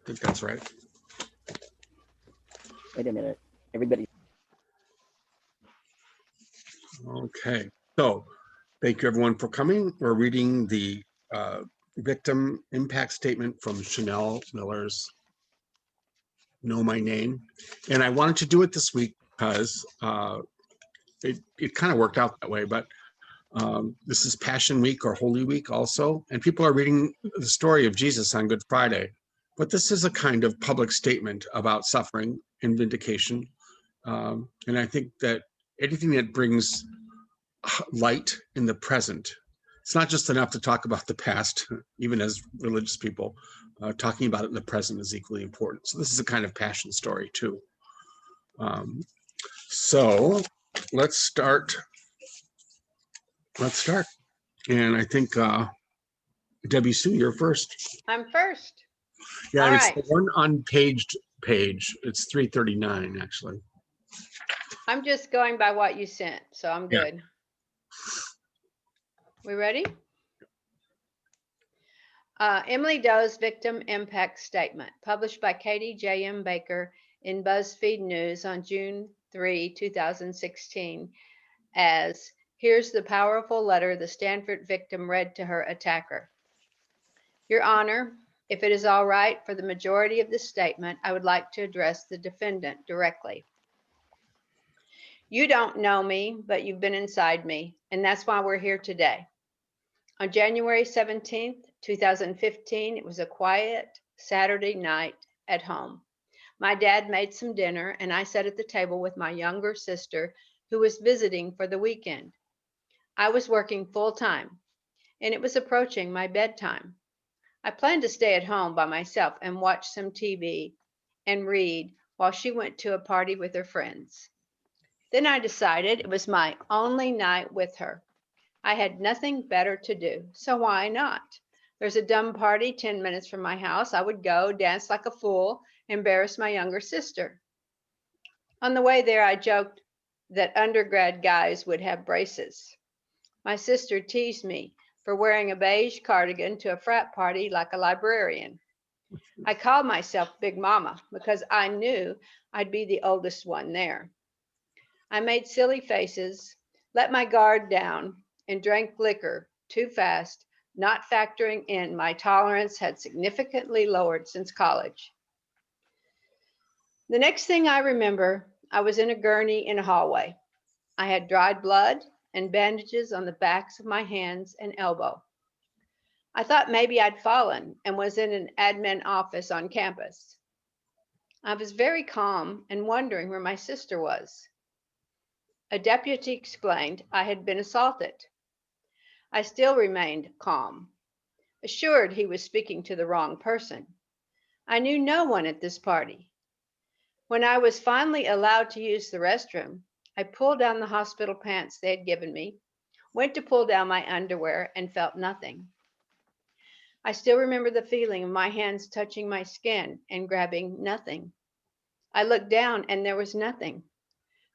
think that's right. Wait a minute, everybody. Okay, so thank you everyone for coming. We're reading the victim impact statement from Chanel Miller's Know My Name. And I wanted to do it this week because it kind of worked out that way, but this is Passion Week or Holy Week also, and people are reading the story of Jesus on Good Friday. But this is a kind of public statement about suffering and vindication. And I think that anything that brings light in the present, it's not just enough to talk about the past, even as religious people, talking about it in the present is equally important. So this is a kind of passion story too. So let's start. And I think Debbie Sue, you're first. I'm first. Yeah, All it's right. the one unpaged page. It's 339 actually. I'm just going by what you sent, so I'm Yeah. good. We ready? Emily Doe's Victim Impact Statement, published by Katie J.M. Baker in BuzzFeed News on June 3, 2016, as here's the powerful letter the Stanford victim read to her attacker. Your Honor, if it is all right for the majority of this statement, I would like to address the defendant directly. You don't know me, but you've been inside me, and that's why we're here today. On January 17th, 2015, it was a quiet Saturday night at home. My dad made some dinner, and I sat at the table with my younger sister, who was visiting for the weekend. I was working full time, and it was approaching my bedtime. I planned to stay at home by myself and watch some TV and read while she went to a party with her friends. Then I decided it was my only night with her. I had nothing better to do, so why not? There's a dumb party 10 minutes from my house. I would go, dance like a fool, embarrass my younger sister. On the way there, I joked that undergrad guys would have braces. My sister teased me for wearing a beige cardigan to a frat party like a librarian. I called myself Big Mama because I knew I'd be the oldest one there. I made silly faces, let my guard down, and drank liquor too fast, not factoring in my tolerance had significantly lowered since college. The next thing I remember, I was in a gurney in a hallway. I had dried blood and bandages on the backs of my hands and elbow. I thought maybe I'd fallen and was in an admin office on campus. I was very calm and wondering where my sister was. A deputy explained I had been assaulted. I still remained calm, assured he was speaking to the wrong person. I knew no one at this party. When I was finally allowed to use the restroom, I pulled down the hospital pants they had given me, went to pull down my underwear, and felt nothing. I still remember the feeling of my hands touching my skin and grabbing nothing. I looked down and there was nothing.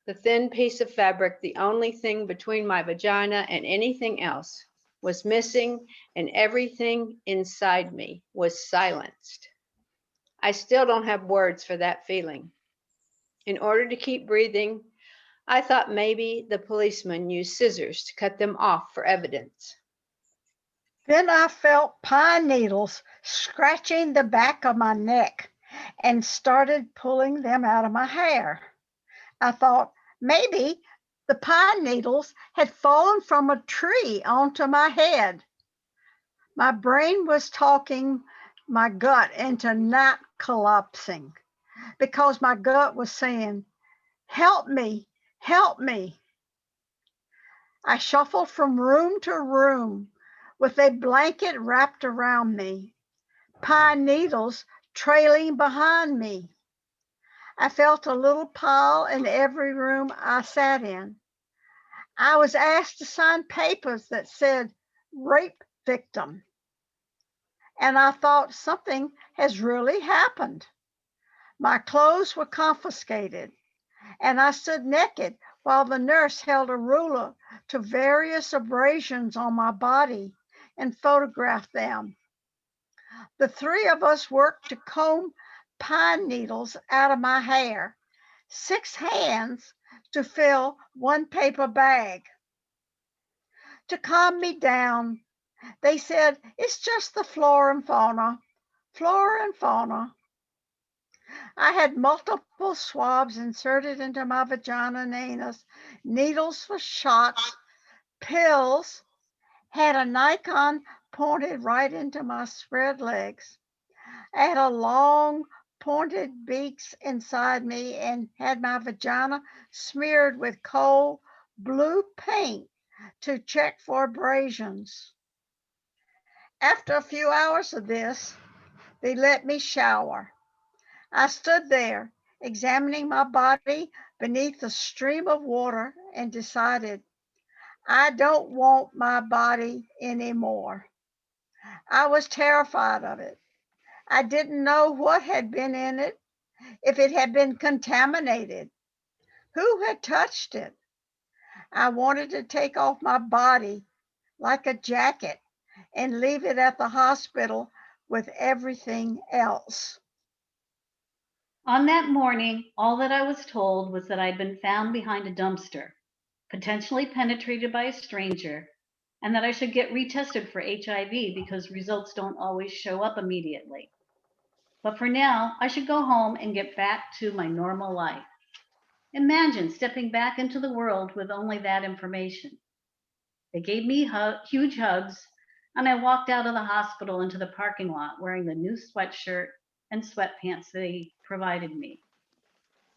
The thin piece of fabric, the only thing between my vagina and anything else, was missing, and everything inside me was silenced. I still don't have words for that feeling. In order to keep breathing, I thought maybe the policeman used scissors to cut them off for evidence. Then I felt pine needles scratching the back of my neck and started pulling them out of my hair. I thought maybe the pine needles had fallen from a tree onto my head. My brain was talking my gut into not collapsing because my gut was saying, "Help me, help me." I shuffled from room to room with a blanket wrapped around me, pine needles trailing behind me. I felt a little pile in every room I sat in. I was asked to sign papers that said rape victim. And I thought something has really happened. My clothes were confiscated, and I stood naked while the nurse held a ruler to various abrasions on my body and photographed them. The three of us worked to comb pine needles out of my hair, 6 hands to fill one paper bag. To calm me down, they said, it's just the flora and fauna, flora and fauna. I had multiple swabs inserted into my vagina and anus, needles for shots, pills, had a Nikon pointed right into my spread legs. I had a long pointed beaks inside me and had my vagina smeared with coal blue paint to check for abrasions. After a few hours of this, they let me shower. I stood there examining my body beneath a stream of water and decided I don't want my body anymore. I was terrified of it. I didn't know what had been in it, if it had been contaminated, who had touched it. I wanted to take off my body like a jacket and leave it at the hospital with everything else. On that morning, all that I was told was that I'd been found behind a dumpster, potentially penetrated by a stranger, and that I should get retested for HIV because results don't always show up immediately. But for now, I should go home and get back to my normal life. Imagine stepping back into the world with only that information. They gave me huge hugs, and I walked out of the hospital into the parking lot wearing the new sweatshirt and sweatpants they provided me,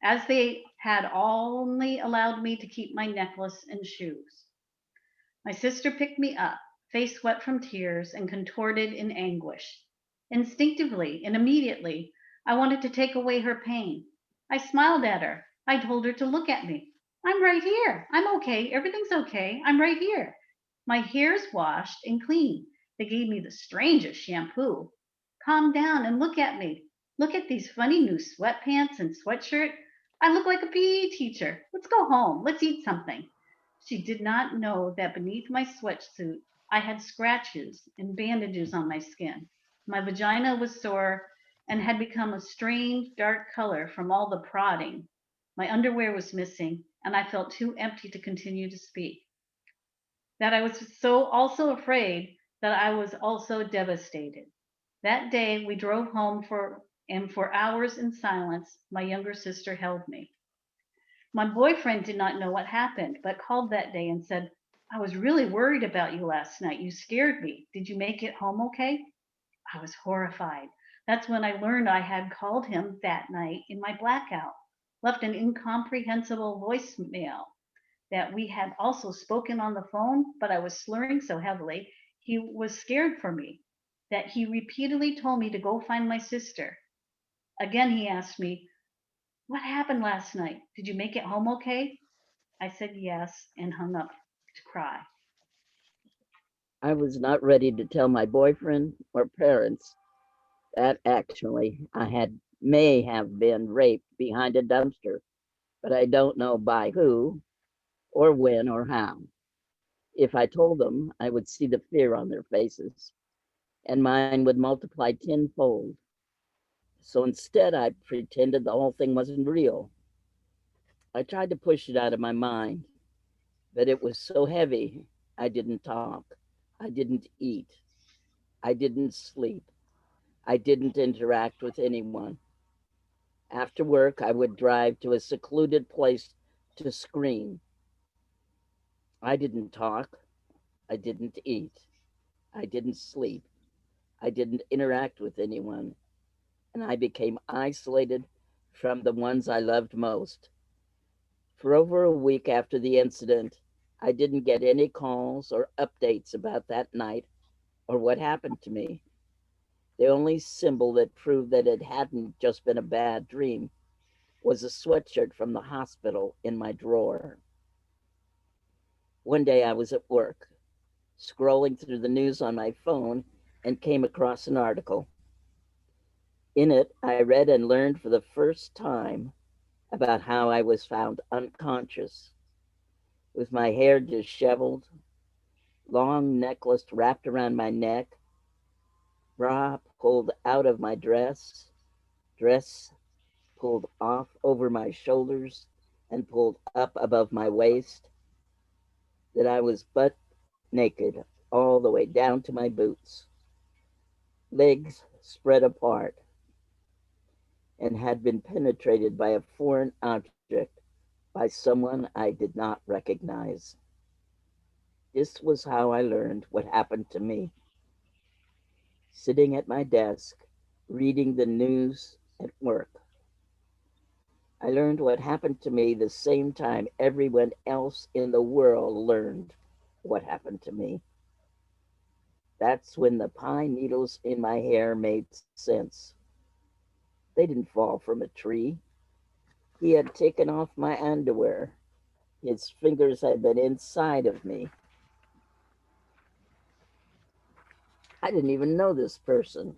as they had only allowed me to keep my necklace and shoes. My sister picked me up, face wet from tears and contorted in anguish. Instinctively and immediately, I wanted to take away her pain. I smiled at her. I told her to look at me. I'm right here. I'm okay. Everything's okay. I'm right here. My hair's washed and clean. They gave me the strangest shampoo. Calm down and look at me. Look at these funny new sweatpants and sweatshirt. I look like a PE teacher. Let's go home. Let's eat something. She did not know that beneath my sweatsuit, I had scratches and bandages on my skin. My vagina was sore and had become a strange dark color from all the prodding. My underwear was missing, and I felt too empty to continue to speak. That I was so also afraid that I was also devastated. That day we drove home for hours in silence, my younger sister held me. My boyfriend did not know what happened, but called that day and said, I was really worried about you last night. You scared me. Did you make it home okay? I was horrified. That's when I learned I had called him that night in my blackout, left an incomprehensible voicemail that we had also spoken on the phone, but I was slurring so heavily, he was scared for me, that he repeatedly told me to go find my sister. Again, he asked me, what happened last night? Did you make it home okay? I said yes and hung up to cry. I was not ready to tell my boyfriend or parents that actually I had may have been raped behind a dumpster, but I don't know by who or when or how. If I told them, I would see the fear on their faces, and mine would multiply tenfold. So instead, I pretended the whole thing wasn't real. I tried to push it out of my mind, but it was so heavy, I didn't talk. I didn't eat. I didn't sleep. I didn't interact with anyone. After work, I would drive to a secluded place to scream. I didn't talk. I didn't eat. I didn't sleep. I didn't interact with anyone. And I became isolated from the ones I loved most. For over a week after the incident, I didn't get any calls or updates about that night or what happened to me. The only symbol that proved that it hadn't just been a bad dream was a sweatshirt from the hospital in my drawer. One day I was at work, scrolling through the news on my phone, and came across an article. In it, I read and learned for the first time about how I was found unconscious, with my hair disheveled, long necklace wrapped around my neck, bra pulled out of my dress, dress pulled off over my shoulders and pulled up above my waist, that I was butt naked all the way down to my boots, legs spread apart, and had been penetrated by a foreign object by someone I did not recognize. This was how I learned what happened to me. Sitting at my desk, reading the news at work. I learned what happened to me the same time everyone else in the world learned what happened to me. That's when the pine needles in my hair made sense. They didn't fall from a tree. He had taken off my underwear. His fingers had been inside of me. I didn't even know this person.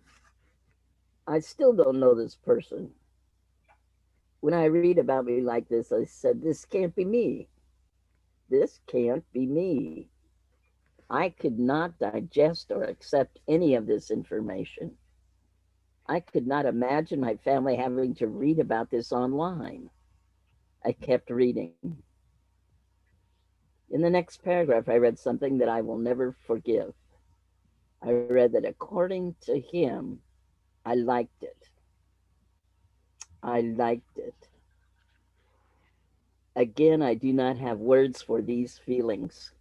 I still don't know this person. When I read about me like this, I said, this can't be me. This can't be me. I could not digest or accept any of this information. I could not imagine my family having to read about this online. I kept reading. In the next paragraph, I read something that I will never forgive. I read that according to him, I liked it. I liked it. Again, I do not have words for these feelings.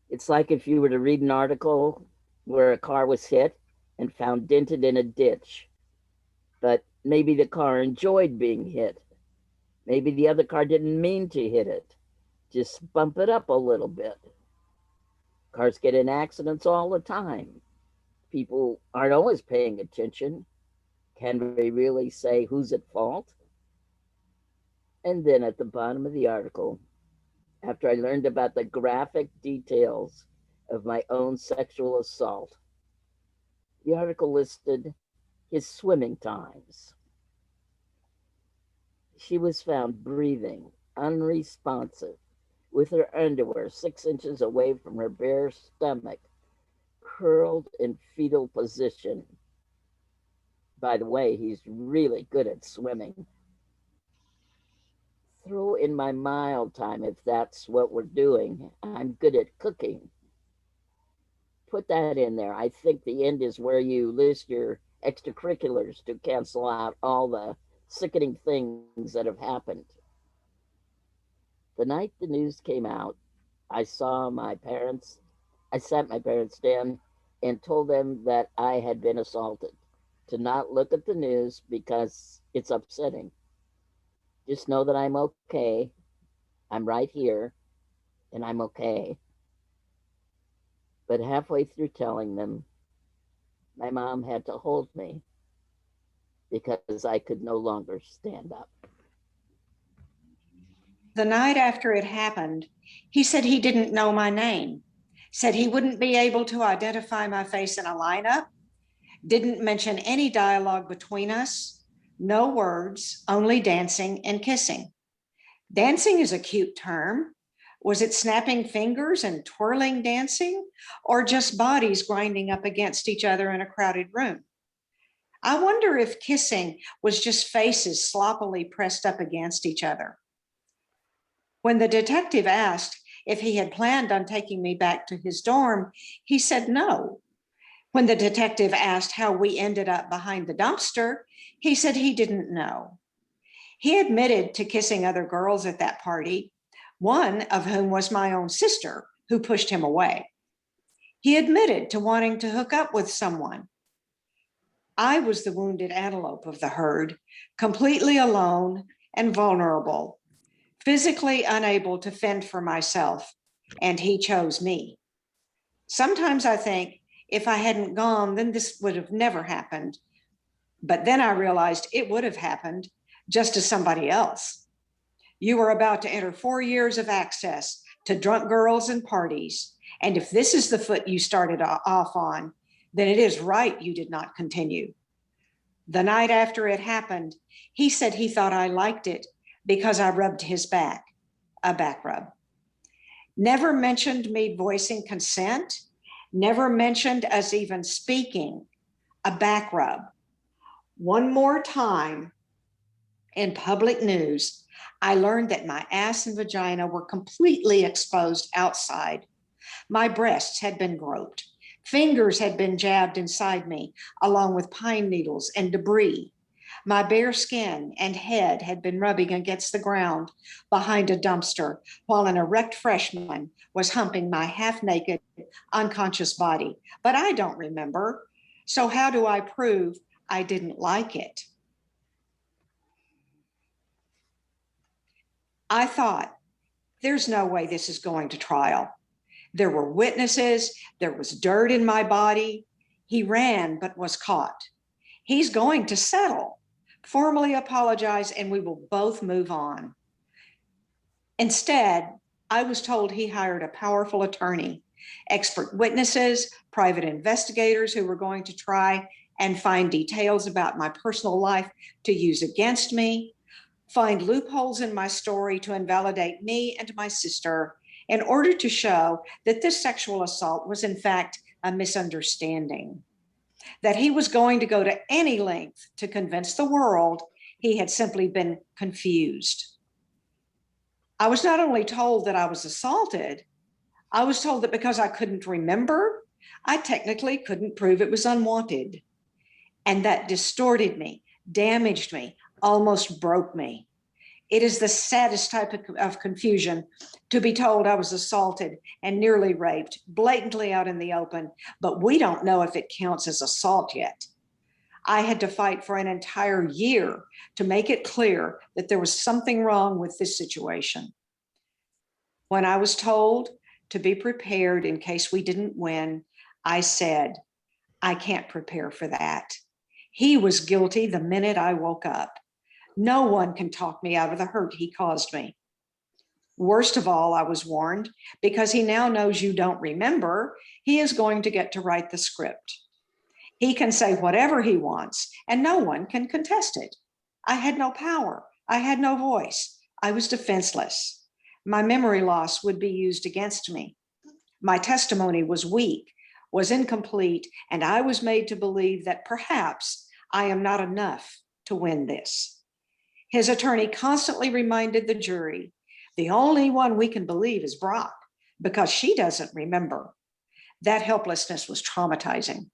It's like if you were to read an article where a car was hit and found dented in a ditch, but maybe the car enjoyed being hit. Maybe the other car didn't mean to hit it. Just bump it up a little bit. Cars get in accidents all the time. People aren't always paying attention. Can we really say who's at fault? And then at the bottom of the article, after I learned about the graphic details of my own sexual assault, the article listed his swimming times. She was found breathing, unresponsive, with her underwear 6 inches away from her bare stomach, curled in fetal position. By the way, he's really good at swimming. Throw in my mild time if that's what we're doing. I'm good at cooking. Put that in there. I think the end is where you list your extracurriculars to cancel out all the sickening things that have happened. The night the news came out, I sat my parents down and told them that I had been assaulted, to not look at the news because it's upsetting. Just know that I'm okay. I'm right here and I'm okay. But halfway through telling them, my mom had to hold me because I could no longer stand up. The night after it happened, he said he didn't know my name, said he wouldn't be able to identify my face in a lineup, didn't mention any dialogue between us, no words, only dancing and kissing. Dancing is a cute term. Was it snapping fingers and twirling dancing, or just bodies grinding up against each other in a crowded room? I wonder if kissing was just faces sloppily pressed up against each other. When the detective asked if he had planned on taking me back to his dorm, he said no. When the detective asked how we ended up behind the dumpster, he said he didn't know. He admitted to kissing other girls at that party, one of whom was my own sister, who pushed him away. He admitted to wanting to hook up with someone. I was the wounded antelope of the herd, completely alone and vulnerable, physically unable to fend for myself, and he chose me. Sometimes I think if I hadn't gone, then this would have never happened. But then I realized it would have happened just to somebody else. You are about to enter 4 years of access to drunk girls and parties. And if this is the foot you started off on, then it is right you did not continue. The night after it happened, he said he thought I liked it because I rubbed his back, a back rub. Never mentioned me voicing consent, never mentioned us even speaking a back rub. One more time in public news, I learned that my ass and vagina were completely exposed outside. My breasts had been groped. Fingers had been jabbed inside me, along with pine needles and debris. My bare skin and head had been rubbing against the ground behind a dumpster, while an erect freshman was humping my half-naked, unconscious body. But I don't remember. So how do I prove I didn't like it? I thought, there's no way this is going to trial. There were witnesses, there was dirt in my body. He ran but was caught. He's going to settle, formally apologize, and we will both move on. Instead, I was told he hired a powerful attorney, expert witnesses, private investigators who were going to try and find details about my personal life to use against me, find loopholes in my story to invalidate me and my sister in order to show that this sexual assault was in fact a misunderstanding, that he was going to go to any length to convince the world he had simply been confused. I was not only told that I was assaulted, I was told that because I couldn't remember, I technically couldn't prove it was unwanted. And that distorted me, damaged me, almost broke me. It is the saddest type of confusion to be told I was assaulted and nearly raped, blatantly out in the open, but we don't know if it counts as assault yet. I had to fight for an entire year to make it clear that there was something wrong with this situation. When I was told to be prepared in case we didn't win, I said, I can't prepare for that. He was guilty the minute I woke up. No one can talk me out of the hurt he caused me. Worst of all, I was warned, because he now knows you don't remember, he is going to get to write the script. He can say whatever he wants, and no one can contest it. I had no power. I had no voice. I was defenseless. My memory loss would be used against me. My testimony was weak, was incomplete, and I was made to believe that perhaps I am not enough to win this. His attorney constantly reminded the jury, the only one we can believe is Brock, because she doesn't remember. That helplessness was traumatizing.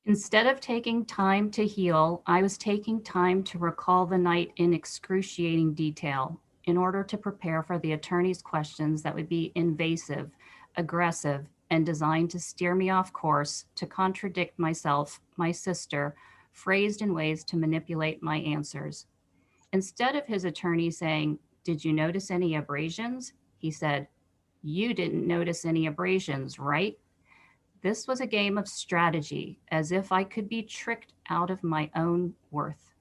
Instead of taking time to heal, I was taking time to recall the night in excruciating detail in order to prepare for the attorney's questions that would be invasive, aggressive, and designed to steer me off course, to contradict myself, my sister, phrased in ways to manipulate my answers. Instead of his attorney saying, "Did you notice any abrasions?" he said, "You didn't notice any abrasions, right?" This was a game of strategy, as if I could be tricked out of my own worth.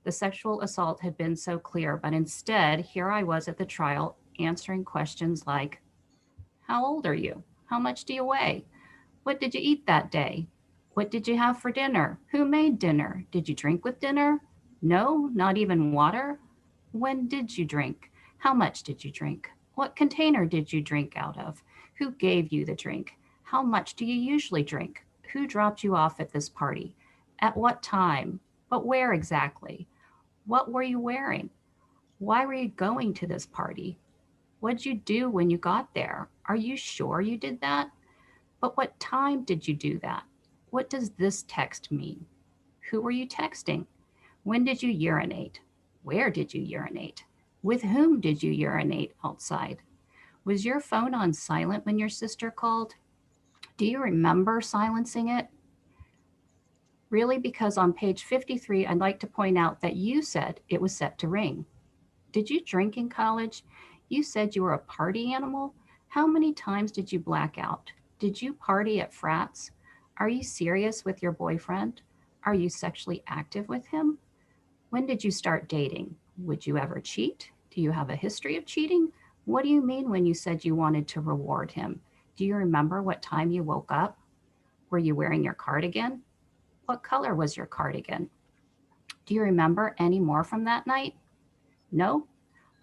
The sexual assault had been so clear, but instead, here I was at the trial answering questions like, how old are you? How much do you weigh? What did you eat that day? What did you have for dinner? Who made dinner? Did you drink with dinner? No, not even water? When did you drink? How much did you drink? What container did you drink out of? Who gave you the drink? How much do you usually drink? Who dropped you off at this party? At what time? But where exactly? What were you wearing? Why were you going to this party? What'd you do when you got there? Are you sure you did that? But what time did you do that? What does this text mean? Who were you texting? When did you urinate? Where did you urinate? With whom did you urinate outside? Was your phone on silent when your sister called? Do you remember silencing it? Really, because on page 53, I'd like to point out that you said it was set to ring. Did you drink in college? You said you were a party animal. How many times did you black out? Did you party at frats? Are you serious with your boyfriend? Are you sexually active with him? When did you start dating? Would you ever cheat? Do you have a history of cheating? What do you mean when you said you wanted to reward him? Do you remember what time you woke up? Were you wearing your cardigan? What color was your cardigan? Do you remember any more from that night? No?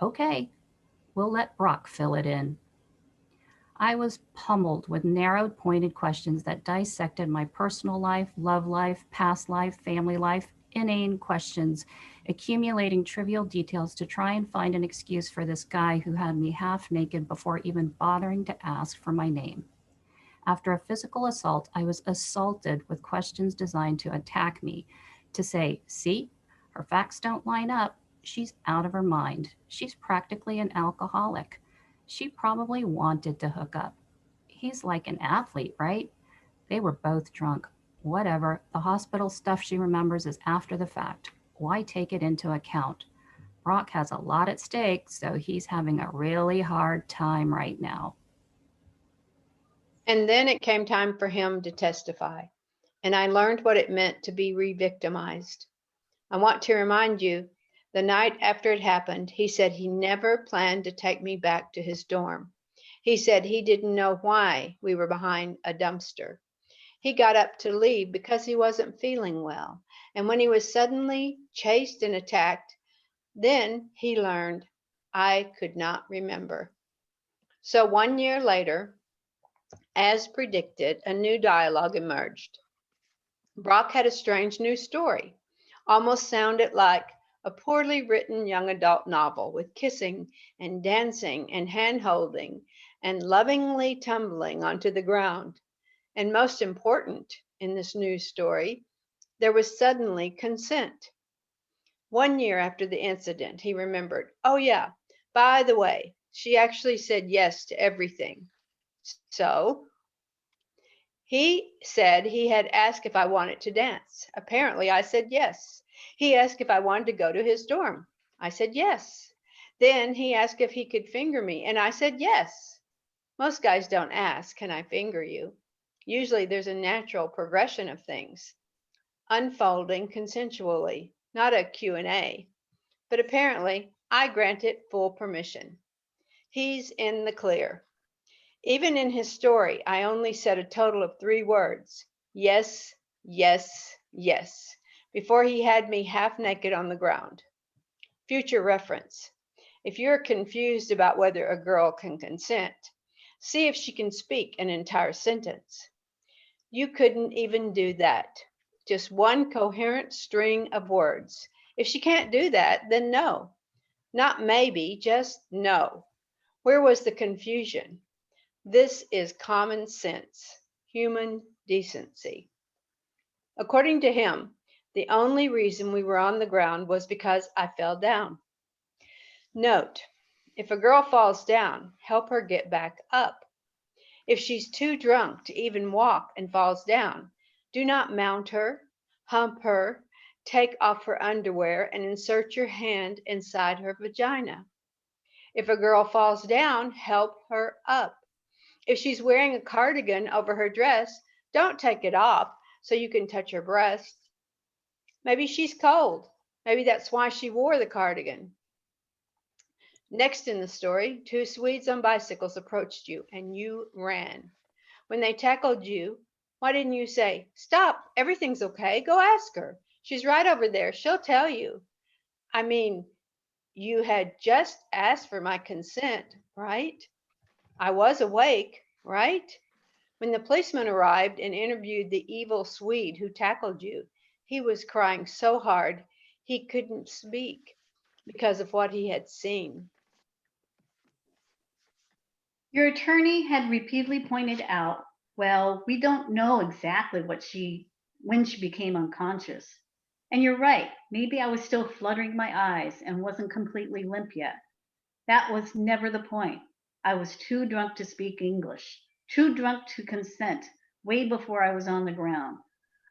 Okay, we'll let Brock fill it in. I was pummeled with narrowed, pointed questions that dissected my personal life, love life, past life, family life, inane questions, accumulating trivial details to try and find an excuse for this guy who had me half naked before even bothering to ask for my name. After a physical assault, I was assaulted with questions designed to attack me, to say, see, her facts don't line up. She's out of her mind. She's practically an alcoholic. She probably wanted to hook up. He's like an athlete, right? They were both drunk. Whatever. The hospital stuff she remembers is after the fact. Why take it into account? Brock has a lot at stake, so he's having a really hard time right now. And then it came time for him to testify, and I learned what it meant to be re-victimized. I want to remind you, the night after it happened, he said he never planned to take me back to his dorm. He said he didn't know why we were behind a dumpster. He got up to leave because he wasn't feeling well. And when he was suddenly chased and attacked, then he learned I could not remember. So 1 year later, as predicted, a new dialogue emerged. Brock had a strange new story, almost sounded like a poorly written young adult novel with kissing and dancing and hand-holding and lovingly tumbling onto the ground. And most important in this new story, there was suddenly consent. 1 year after the incident, he remembered, oh yeah, by the way, she actually said yes to everything. So he said he had asked if I wanted to dance. Apparently, I said yes. He asked if I wanted to go to his dorm. I said yes. Then he asked if he could finger me, and I said yes. Most guys don't ask, can I finger you? Usually there's a natural progression of things, unfolding consensually, not a Q&A. But apparently, I granted full permission. He's in the clear. Even in his story, I only said a total of 3 words, yes, yes, yes, before he had me half naked on the ground. Future reference. If you're confused about whether a girl can consent, see if she can speak an entire sentence. You couldn't even do that. Just one coherent string of words. If she can't do that, then no. Not maybe, just no. Where was the confusion? This is common sense, human decency. According to him, the only reason we were on the ground was because I fell down. Note, if a girl falls down, help her get back up. If she's too drunk to even walk and falls down, do not mount her, hump her, take off her underwear, and insert your hand inside her vagina. If a girl falls down, help her up. If she's wearing a cardigan over her dress, don't take it off so you can touch her breast. Maybe she's cold. Maybe that's why she wore the cardigan. Next in the story, 2 Swedes on bicycles approached you and you ran. When they tackled you, why didn't you say, stop, everything's okay, go ask her. She's right over there, she'll tell you. I mean, you had just asked for my consent, right? I was awake, right? When the policeman arrived and interviewed the evil Swede who tackled you, he was crying so hard he couldn't speak because of what he had seen. Your attorney had repeatedly pointed out, well, we don't know exactly when she became unconscious. And you're right, maybe I was still fluttering my eyes and wasn't completely limp yet. That was never the point. I was too drunk to speak English, too drunk to consent way before I was on the ground.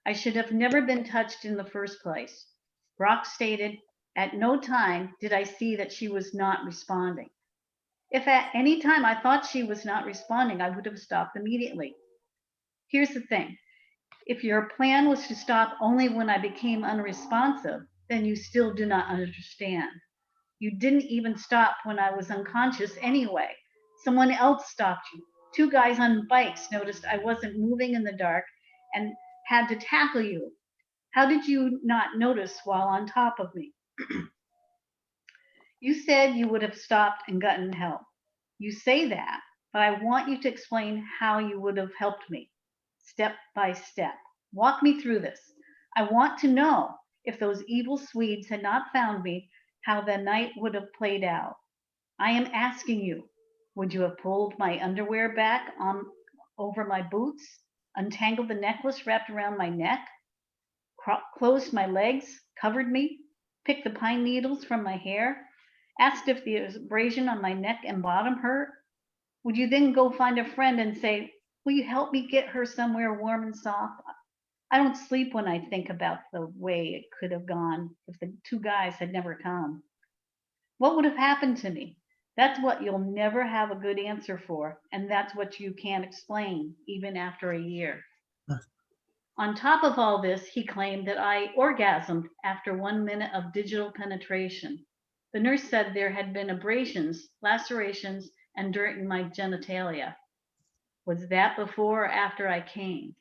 I should have never been touched in the first place. Brock stated, at no time did I see that she was not responding. If at any time I thought she was not responding, I would have stopped immediately. Here's the thing. If your plan was to stop only when I became unresponsive, then you still do not understand. You didn't even stop when I was unconscious anyway. Someone else stopped you. 2 guys on bikes noticed I wasn't moving in the dark and had to tackle you. How did you not notice while on top of me? You said you would have stopped and gotten help. You say that, but I want you to explain how you would have helped me, step by step. Walk me through this. I want to know if those evil Swedes had not found me, how the night would have played out. I am asking you, would you have pulled my underwear back on over my boots, untangled the necklace wrapped around my neck, closed my legs, covered me, picked the pine needles from my hair, asked if the abrasion on my neck and bottom hurt? Would you then go find a friend and say, will you help me get her somewhere warm and soft? I don't sleep when I think about the way it could have gone if the two guys had never come. What would have happened to me? That's what you'll never have a good answer for, and that's what you can't explain, even after a year. On top of all this, he claimed that I orgasmed after 1 minute of digital penetration. The nurse said there had been abrasions, lacerations, and dirt in my genitalia. Was that before or after I came?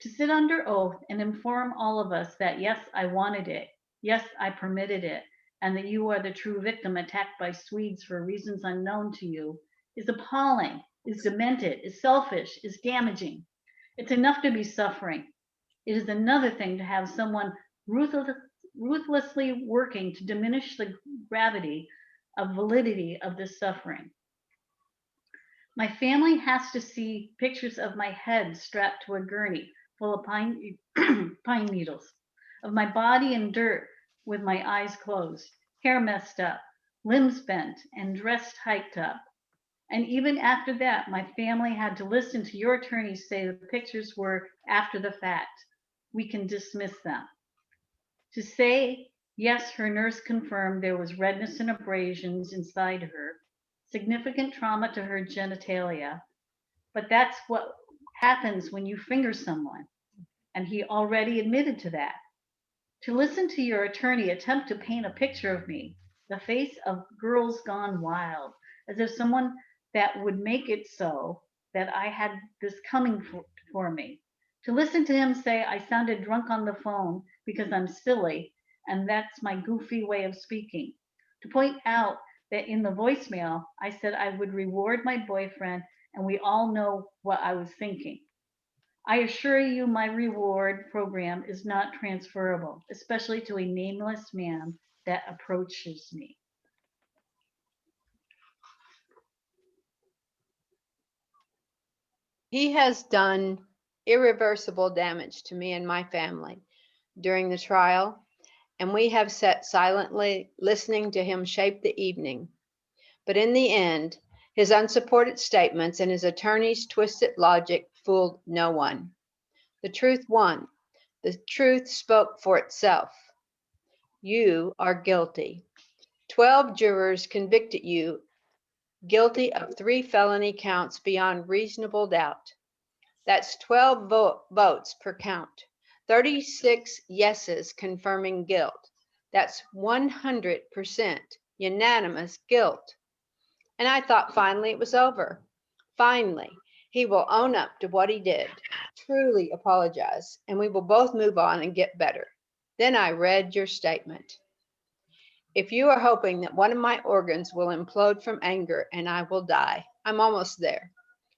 To sit under oath and inform all of us that yes, I wanted it, yes, I permitted it, and that you are the true victim attacked by Swedes for reasons unknown to you, is appalling, is demented, is selfish, is damaging. It's enough to be suffering. It is another thing to have someone ruthlessly working to diminish the gravity of validity of this suffering. My family has to see pictures of my head strapped to a gurney full of pine needles, of my body in dirt with my eyes closed, hair messed up, limbs bent, and dress hiked up. And even after that, my family had to listen to your attorneys say the pictures were after the fact. We can dismiss them. To say, yes, her nurse confirmed there was redness and abrasions inside her, significant trauma to her genitalia, but that's what happens when you finger someone. And he already admitted to that. To listen to your attorney attempt to paint a picture of me, the face of girls gone wild, as if someone that would make it so that I had this coming for me. To listen to him say I sounded drunk on the phone because I'm silly, and that's my goofy way of speaking. To point out that in the voicemail, I said I would reward my boyfriend, and we all know what I was thinking. I assure you my reward program is not transferable, especially to a nameless man that approaches me. He has done irreversible damage to me and my family during the trial, and we have sat silently listening to him shape the evening. But in the end, his unsupported statements and his attorney's twisted logic fooled no one. The truth won. The truth spoke for itself. You are guilty. 12 jurors convicted you guilty of 3 felony counts beyond reasonable doubt. That's 12 votes per count. 36 yeses confirming guilt. That's 100% unanimous guilt. And I thought finally it was over. Finally, he will own up to what he did, truly apologize, and we will both move on and get better. Then I read your statement. If you are hoping that one of my organs will implode from anger and I will die, I'm almost there.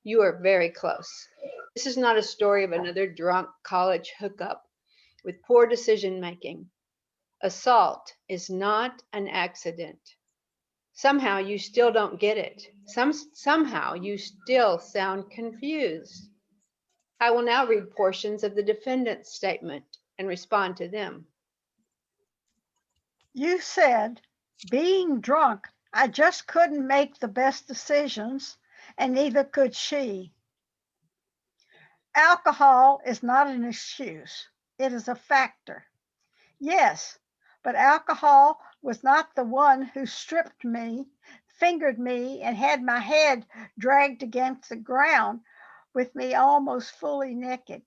You are very close. This is not a story of another drunk college hookup with poor decision making. Assault is not an accident. Somehow you still don't get it. Somehow you still sound confused. I will now read portions of the defendant's statement and respond to them. You said, being drunk, I just couldn't make the best decisions, and neither could she. Alcohol is not an excuse. It is a factor. Yes, but alcohol was not the one who stripped me, fingered me, and had my head dragged against the ground with me almost fully naked.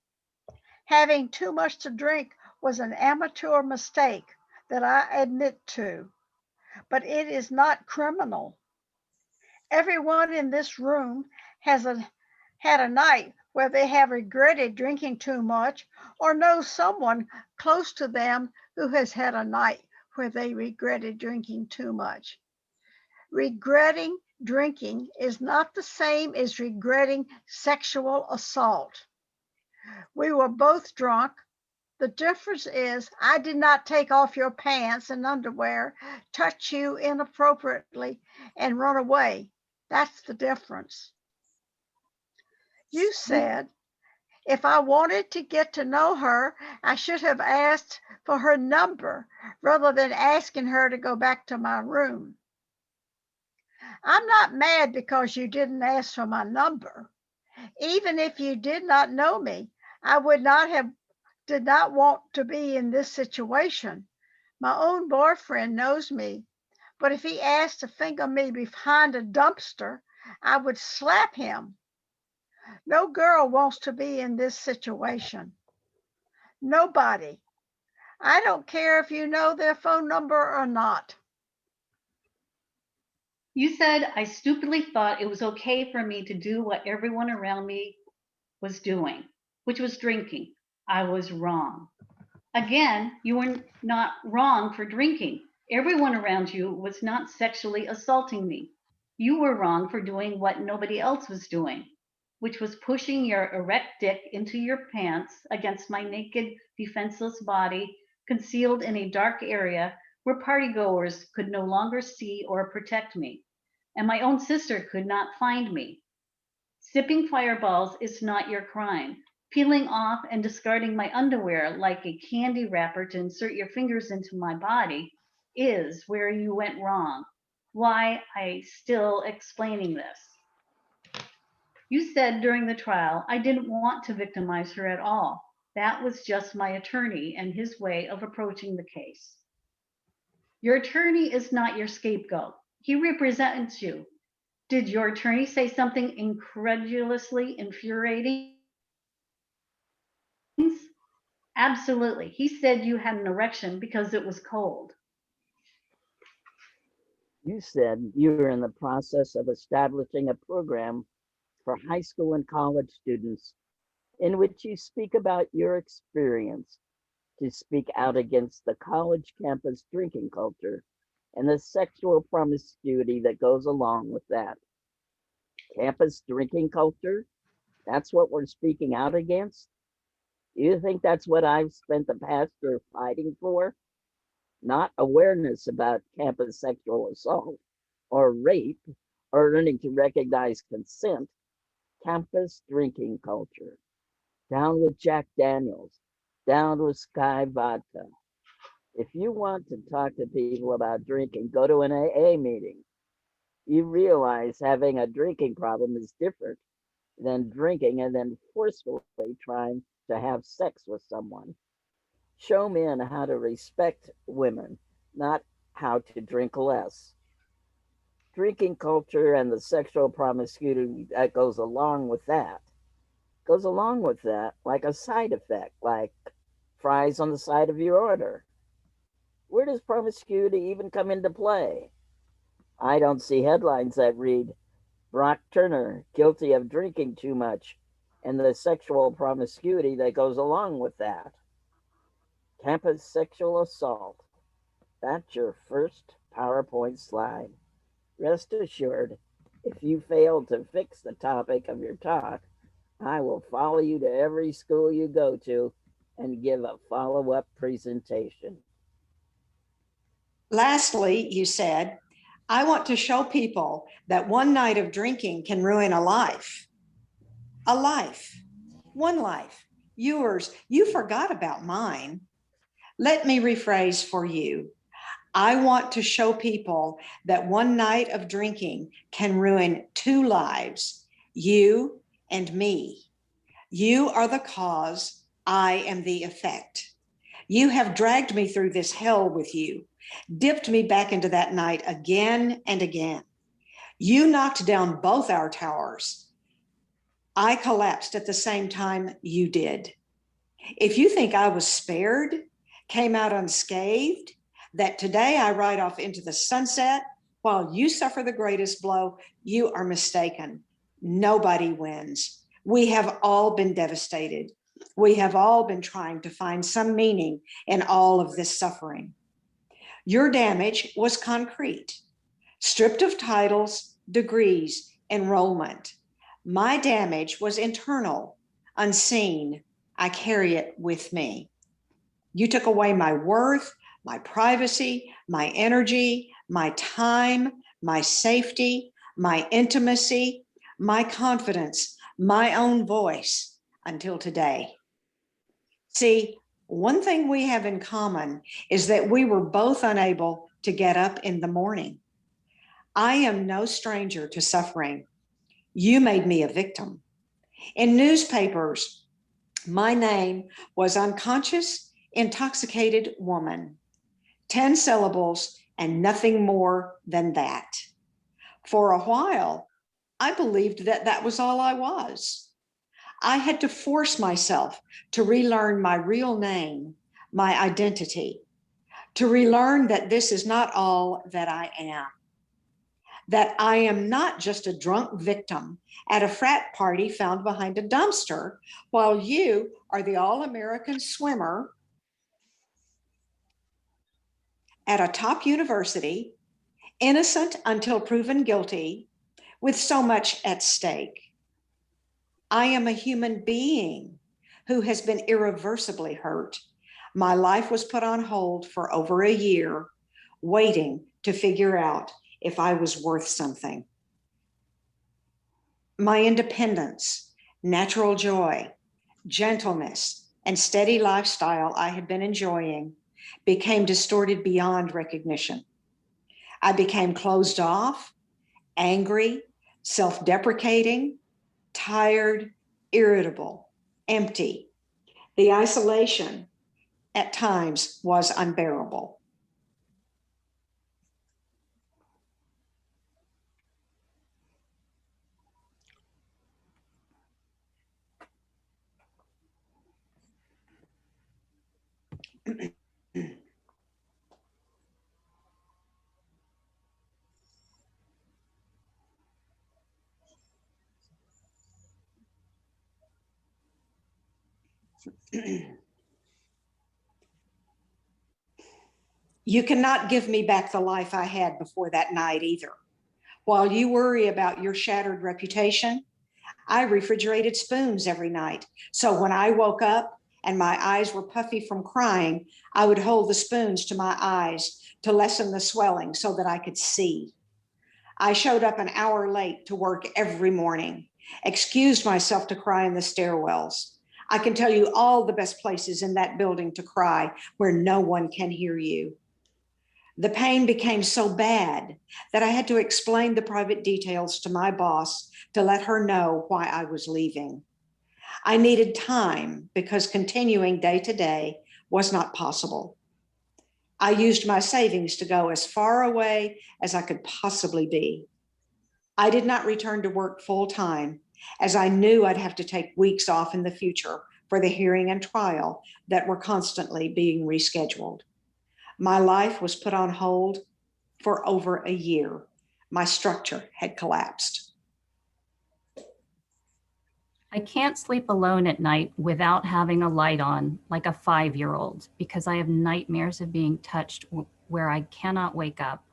Having too much to drink was an amateur mistake that I admit to, but it is not criminal. Everyone in this room has had a night where they have regretted drinking too much or knows someone close to them who has had a night where they regretted drinking too much. Regretting drinking is not the same as regretting sexual assault. We were both drunk. The difference is I did not take off your pants and underwear, touch you inappropriately, and run away. That's the difference. You said, if I wanted to get to know her, I should have asked for her number rather than asking her to go back to my room. I'm not mad because you didn't ask for my number. Even if you did not know me, I did not want to be in this situation. My own boyfriend knows me, but if he asked to finger me behind a dumpster, I would slap him. No girl wants to be in this situation. Nobody. I don't care if you know their phone number or not. You said I stupidly thought it was okay for me to do what everyone around me was doing, which was drinking. I was wrong. Again, you were not wrong for drinking. Everyone around you was not sexually assaulting me. You were wrong for doing what nobody else was doing, which was pushing your erect dick into your pants against my naked, defenseless body, concealed in a dark area where partygoers could no longer see or protect me, and my own sister could not find me. Sipping fireballs is not your crime. Peeling off and discarding my underwear like a candy wrapper to insert your fingers into my body is where you went wrong. Why I still explaining this. You said during the trial, I didn't want to victimize her at all. That was just my attorney and his way of approaching the case. Your attorney is not your scapegoat. He represents you. Did your attorney say something incredulously infuriating? Absolutely. He said you had an erection because it was cold. You said you were in the process of establishing a program for high school and college students in which you speak about your experience to speak out against the college campus drinking culture and the sexual promiscuity that goes along with that. Campus drinking culture? That's what we're speaking out against? You think that's what I've spent the past year fighting for? Not awareness about campus sexual assault or rape or learning to recognize consent. Campus drinking culture. Down with Jack Daniels. Down with Sky Vodka. If you want to talk to people about drinking, go to an AA meeting. You realize having a drinking problem is different than drinking and then forcefully trying to have sex with someone. Show men how to respect women, not how to drink less. Drinking culture and the sexual promiscuity that goes along with that like a side effect, like fries on the side of your order. Where does promiscuity even come into play? I don't see headlines that read, Brock Turner, guilty of drinking too much, and the sexual promiscuity that goes along with that. Campus sexual assault. That's your first PowerPoint slide. Rest assured, if you fail to fix the topic of your talk, I will follow you to every school you go to and give a follow-up presentation. Lastly, you said, I want to show people that one night of drinking can ruin a life. A life. One life. Yours. You forgot about mine. Let me rephrase for you. I want to show people that one night of drinking can ruin two lives, you and me. You are the cause, I am the effect. You have dragged me through this hell with you, dipped me back into that night again and again. You knocked down both our towers. I collapsed at the same time you did. If you think I was spared, came out unscathed, that today I ride off into the sunset while you suffer the greatest blow, you are mistaken. Nobody wins. We have all been devastated. We have all been trying to find some meaning in all of this suffering. Your damage was concrete, stripped of titles, degrees, enrollment. My damage was internal, unseen. I carry it with me. You took away my worth, my privacy, my energy, my time, my safety, my intimacy, my confidence, my own voice until today. See, one thing we have in common is that we were both unable to get up in the morning. I am no stranger to suffering. You made me a victim. In newspapers, my name was unconscious, intoxicated woman. 10 syllables and nothing more than that. For a while, I believed that that was all I was. I had to force myself to relearn my real name, my identity, to relearn that this is not all that I am, that I am not just a drunk victim at a frat party found behind a dumpster, while you are the all-American swimmer at a top university, innocent until proven guilty, with so much at stake. I am a human being who has been irreversibly hurt. My life was put on hold for over a year, waiting to figure out if I was worth something. My independence, natural joy, gentleness, and steady lifestyle I had been enjoying became distorted beyond recognition. I became closed off, angry, self-deprecating, tired, irritable, empty. The isolation at times was unbearable. You cannot give me back the life I had before that night either. While you worry about your shattered reputation, I refrigerated spoons every night. So when I woke up and my eyes were puffy from crying, I would hold the spoons to my eyes to lessen the swelling so that I could see. I showed up an hour late to work every morning, excused myself to cry in the stairwells. I can tell you all the best places in that building to cry where no one can hear you. The pain became so bad that I had to explain the private details to my boss to let her know why I was leaving. I needed time because continuing day to day was not possible. I used my savings to go as far away as I could possibly be. I did not return to work full time as I knew I'd have to take weeks off in the future for the hearing and trial that were constantly being rescheduled. My life was put on hold for over a year. My structure had collapsed. I can't sleep alone at night without having a light on, like a 5-year-old, because I have nightmares of being touched where I cannot wake up.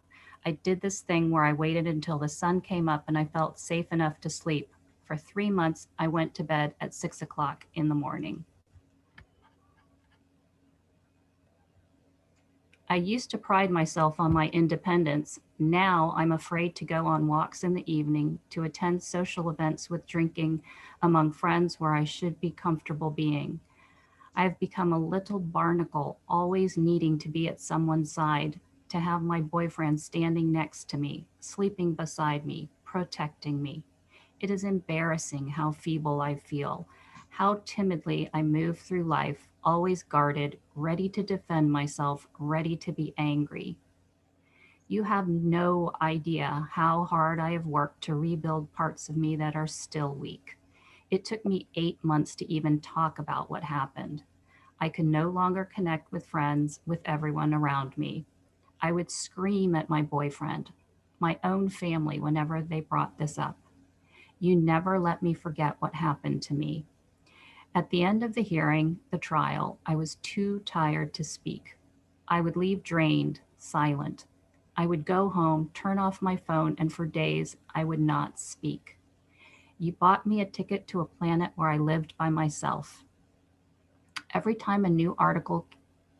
I did this thing where I waited until the sun came up and I felt safe enough to sleep. For 3 months, I went to bed at 6 o'clock in the morning. I used to pride myself on my independence. Now I'm afraid to go on walks in the evening, to attend social events with drinking among friends where I should be comfortable being. I've become a little barnacle, always needing to be at someone's side, to have my boyfriend standing next to me, sleeping beside me, protecting me. It is embarrassing how feeble I feel, how timidly I move through life, always guarded, ready to defend myself, ready to be angry. You have no idea how hard I have worked to rebuild parts of me that are still weak. It took me 8 months to even talk about what happened. I could no longer connect with friends, with everyone around me. I would scream at my boyfriend, my own family, whenever they brought this up. You never let me forget what happened to me. At the end of the hearing, the trial, I was too tired to speak. I would leave drained, silent. I would go home, turn off my phone, and for days I would not speak. You bought me a ticket to a planet where I lived by myself. Every time a new article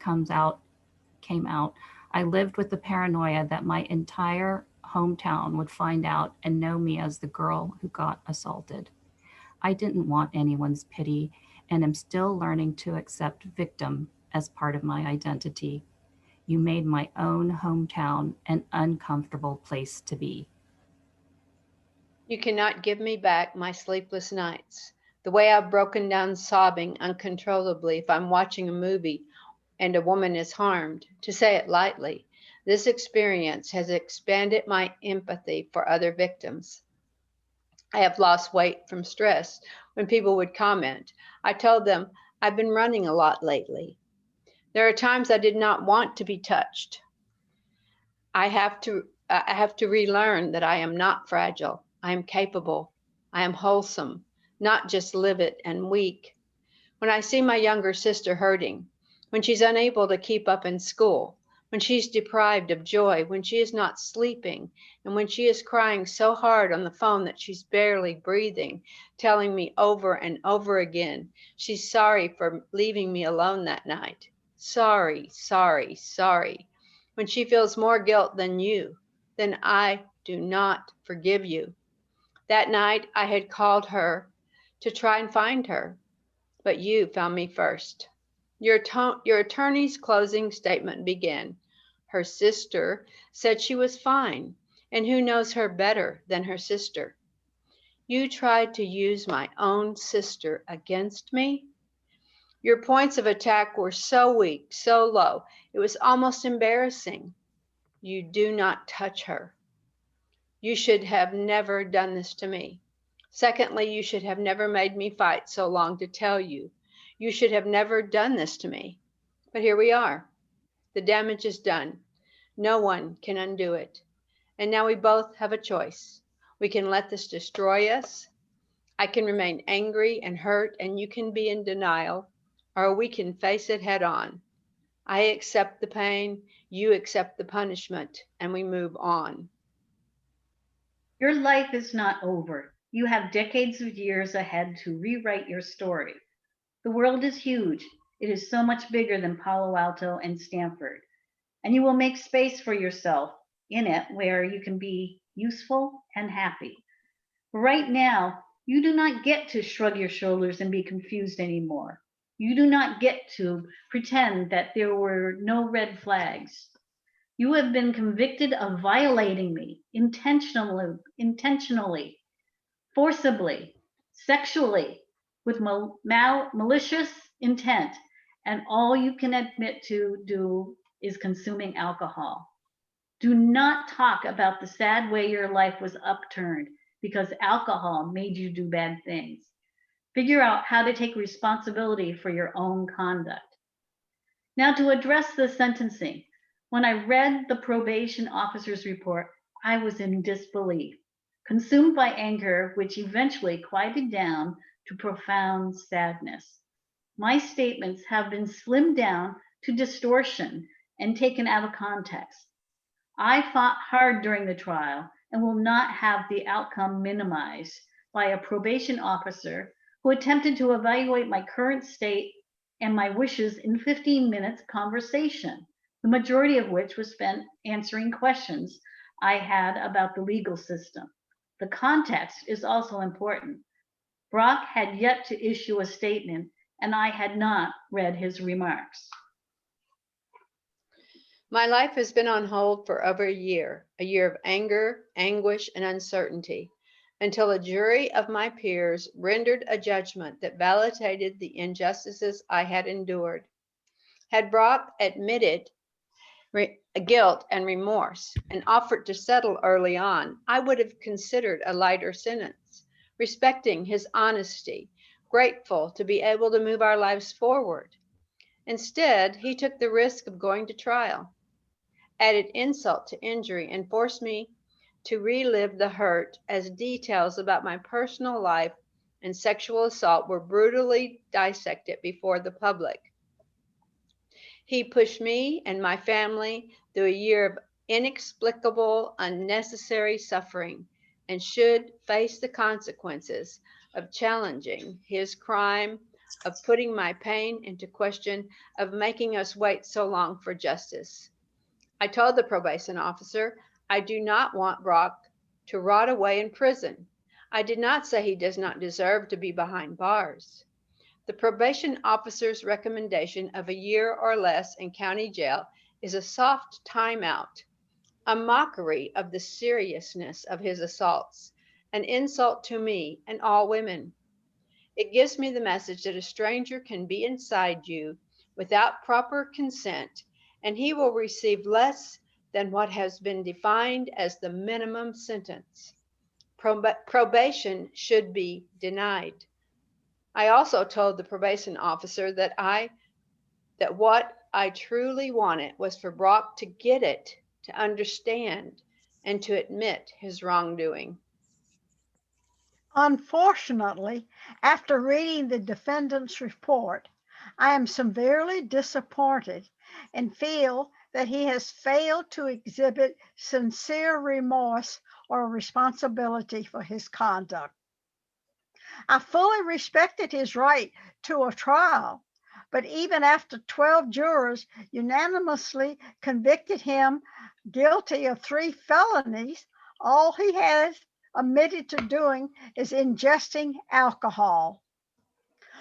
came out, I lived with the paranoia that my entire hometown would find out and know me as the girl who got assaulted. I didn't want anyone's pity and am still learning to accept victim as part of my identity. You made my own hometown an uncomfortable place to be. You cannot give me back my sleepless nights, the way I've broken down sobbing uncontrollably if I'm watching a movie and a woman is harmed. To say it lightly, this experience has expanded my empathy for other victims. I have lost weight from stress. When people would comment, I told them, I've been running a lot lately. There are times I did not want to be touched. I have to relearn that I am not fragile. I am capable. I am wholesome, not just livid and weak. When I see my younger sister hurting, when she's unable to keep up in school, when she's deprived of joy, when she is not sleeping, and when she is crying so hard on the phone that she's barely breathing, telling me over and over again she's sorry for leaving me alone that night. Sorry, sorry, sorry. When she feels more guilt than you, then I do not forgive you. That night I had called her to try and find her, but you found me first. Your attorney's closing statement began. Her sister said she was fine, and who knows her better than her sister? You tried to use my own sister against me? Your points of attack were so weak, so low, it was almost embarrassing. You do not touch her. You should have never done this to me. Secondly, you should have never made me fight so long to tell you. You should have never done this to me. But here we are. The damage is done. No one can undo it. And now we both have a choice. We can let this destroy us. I can remain angry and hurt, and you can be in denial, or we can face it head on. I accept the pain, you accept the punishment, and we move on. Your life is not over. You have decades of years ahead to rewrite your story. The world is huge. It is so much bigger than Palo Alto and Stanford. And you will make space for yourself in it where you can be useful and happy. Right now, you do not get to shrug your shoulders and be confused anymore. You do not get to pretend that there were no red flags. You have been convicted of violating me intentionally, forcibly, sexually, with malicious intent, and all you can admit to do is consuming alcohol. Do not talk about the sad way your life was upturned because alcohol made you do bad things. Figure out how to take responsibility for your own conduct. Now, to address the sentencing, when I read the probation officer's report, I was in disbelief, consumed by anger, which eventually quieted down to profound sadness. My statements have been slimmed down to distortion and taken out of context. I fought hard during the trial and will not have the outcome minimized by a probation officer who attempted to evaluate my current state and my wishes in 15 minutes conversation, the majority of which was spent answering questions I had about the legal system. The context is also important. Brock had yet to issue a statement, and I had not read his remarks. My life has been on hold for over a year of anger, anguish, and uncertainty, until a jury of my peers rendered a judgment that validated the injustices I had endured. Had Brock admitted guilt and remorse and offered to settle early on, I would have considered a lighter sentence, respecting his honesty, grateful to be able to move our lives forward. Instead, he took the risk of going to trial, added insult to injury, and forced me to relive the hurt as details about my personal life and sexual assault were brutally dissected before the public. He pushed me and my family through a year of inexplicable, unnecessary suffering and should face the consequences of challenging his crime, of putting my pain into question, of making us wait so long for justice. I told the probation officer I do not want Brock to rot away in prison. I did not say he does not deserve to be behind bars. The probation officer's recommendation of a year or less in county jail is a soft timeout, a mockery of the seriousness of his assaults, an insult to me and all women. It gives me the message that a stranger can be inside you without proper consent, and he will receive less than what has been defined as the minimum sentence. Probation should be denied. I also told the probation officer that what I truly wanted was for Brock to get it, to understand, and to admit his wrongdoing. Unfortunately, after reading the defendant's report, I am severely disappointed and feel that he has failed to exhibit sincere remorse or responsibility for his conduct. I fully respected his right to a trial, but even after 12 jurors unanimously convicted him guilty of 3 felonies, all he has admitted to doing is ingesting alcohol.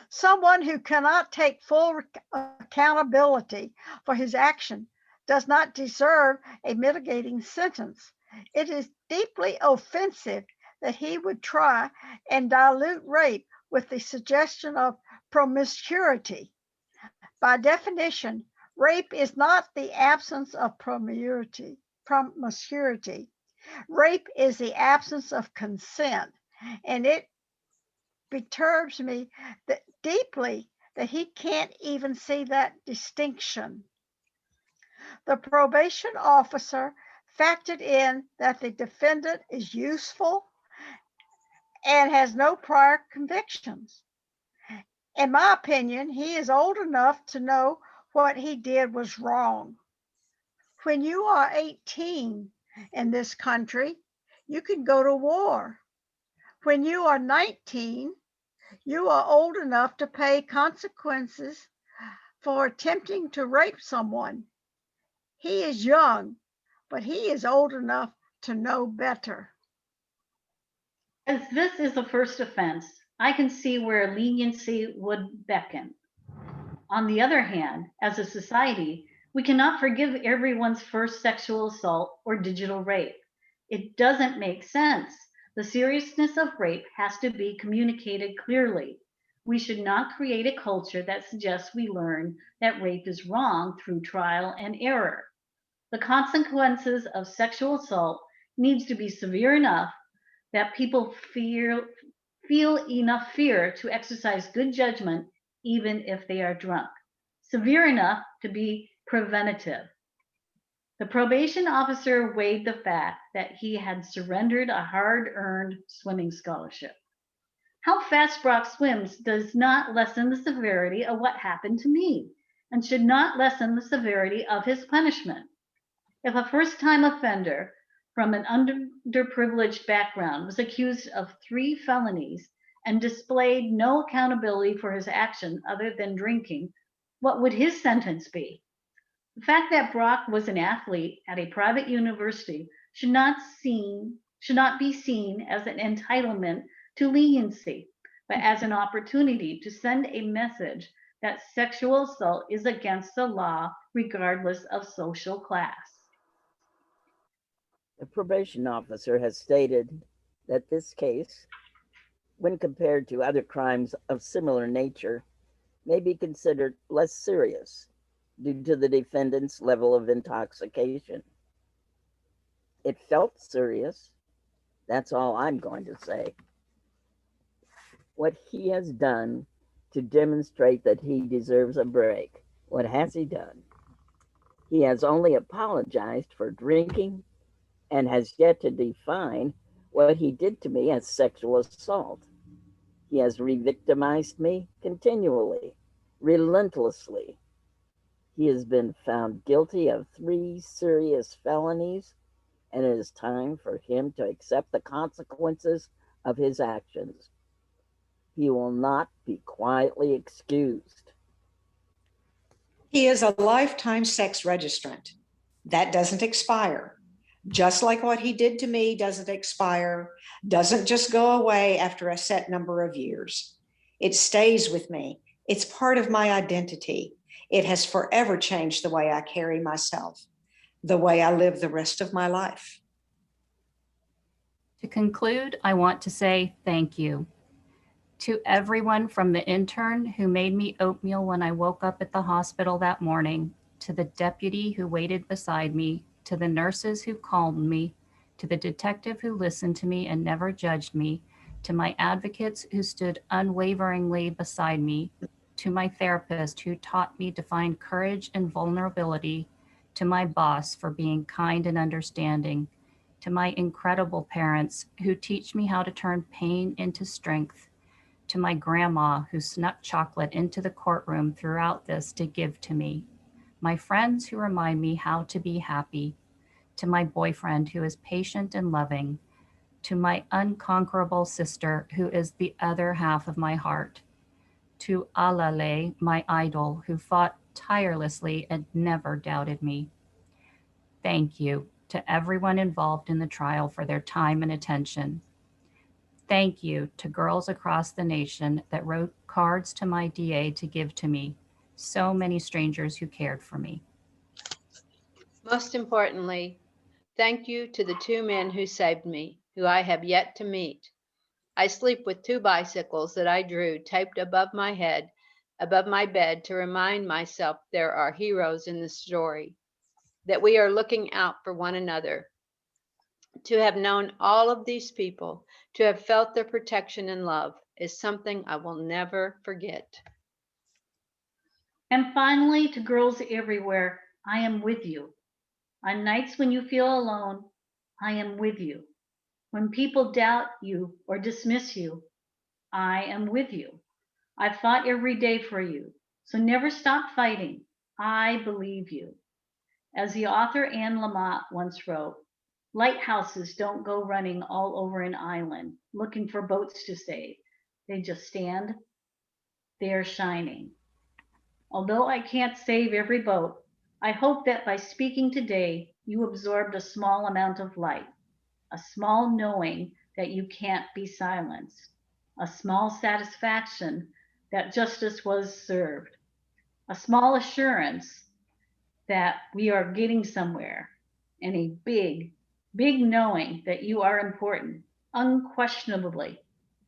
Someone who cannot take full accountability for his action does not deserve a mitigating sentence. It is deeply offensive that he would try and dilute rape with the suggestion of promiscuity. By definition, rape is not the absence of promiscuity. Rape is the absence of consent, and it perturbs me deeply that he can't even see that distinction. The probation officer factored in that the defendant is useful and has no prior convictions. In my opinion, he is old enough to know what he did was wrong. When you are 18 in this country, you can go to war. When you are 19, you are old enough to pay consequences for attempting to rape someone. He is young, but he is old enough to know better. As this is a first offense, I can see where leniency would beckon. On the other hand, as a society, we cannot forgive everyone's first sexual assault or digital rape. It doesn't make sense. The seriousness of rape has to be communicated clearly. We should not create a culture that suggests we learn that rape is wrong through trial and error. The consequences of sexual assault needs to be severe enough that people feel enough fear to exercise good judgment even if they are drunk. Severe enough to be preventative. The probation officer weighed the fact that he had surrendered a hard-earned swimming scholarship. How fast Brock swims does not lessen the severity of what happened to me and should not lessen the severity of his punishment. If a first-time offender from an underprivileged background was accused of 3 felonies and displayed no accountability for his action other than drinking, what would his sentence be? The fact that Brock was an athlete at a private university should not be seen as an entitlement to leniency, but as an opportunity to send a message that sexual assault is against the law regardless of social class. The probation officer has stated that this case, when compared to other crimes of similar nature, may be considered less serious due to the defendant's level of intoxication. It felt serious. That's all I'm going to say. What he has done to demonstrate that he deserves a break. What has he done? He has only apologized for drinking and has yet to define what he did to me as sexual assault. He has re-victimized me continually, relentlessly. He has been found guilty of 3 serious felonies, and it is time for him to accept the consequences of his actions. He will not be quietly excused. He is a lifetime sex registrant. That doesn't expire. Just like what he did to me doesn't expire, doesn't just go away after a set number of years. It stays with me. It's part of my identity. It has forever changed the way I carry myself, the way I live the rest of my life. To conclude, I want to say thank you to everyone, from the intern who made me oatmeal when I woke up at the hospital that morning, to the deputy who waited beside me, to the nurses who calmed me, to the detective who listened to me and never judged me, to my advocates who stood unwaveringly beside me, to my therapist who taught me to find courage and vulnerability, to my boss for being kind and understanding, to my incredible parents who teach me how to turn pain into strength, to my grandma who snuck chocolate into the courtroom throughout this to give to me, my friends who remind me how to be happy, to my boyfriend who is patient and loving, to my unconquerable sister who is the other half of my heart, to Alale, my idol, who fought tirelessly and never doubted me. Thank you to everyone involved in the trial for their time and attention. Thank you to girls across the nation that wrote cards to my DA to give to me. So many strangers who cared for me. Most importantly, thank you to the 2 men who saved me, who I have yet to meet. I sleep with 2 bicycles that I drew taped above my head, above my bed, to remind myself there are heroes in the story, that we are looking out for one another. To have known all of these people, to have felt their protection and love, is something I will never forget. And finally, to girls everywhere, I am with you. On nights when you feel alone, I am with you. When people doubt you or dismiss you, I am with you. I fought every day for you, so never stop fighting. I believe you. As the author Anne Lamott once wrote, lighthouses don't go running all over an island looking for boats to save. They just stand there shining. Although I can't save every boat, I hope that by speaking today, you absorbed a small amount of light, a small knowing that you can't be silenced, a small satisfaction that justice was served, a small assurance that we are getting somewhere, and a big, big knowing that you are important. Unquestionably,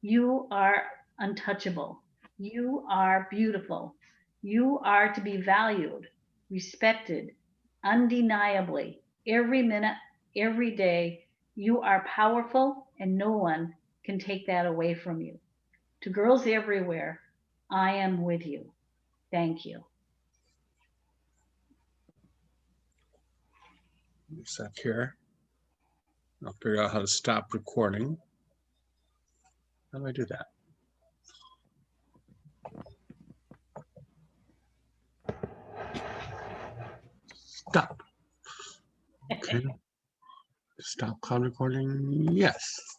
you are untouchable. You are beautiful. You are to be valued, respected, undeniably. Every minute, every day, you are powerful, and no one can take that away from you. To girls everywhere, I am with you. Thank you. A sec here. I'll figure out how to stop recording. How do I do that? Stop. Okay. Stop cloud recording. Yes.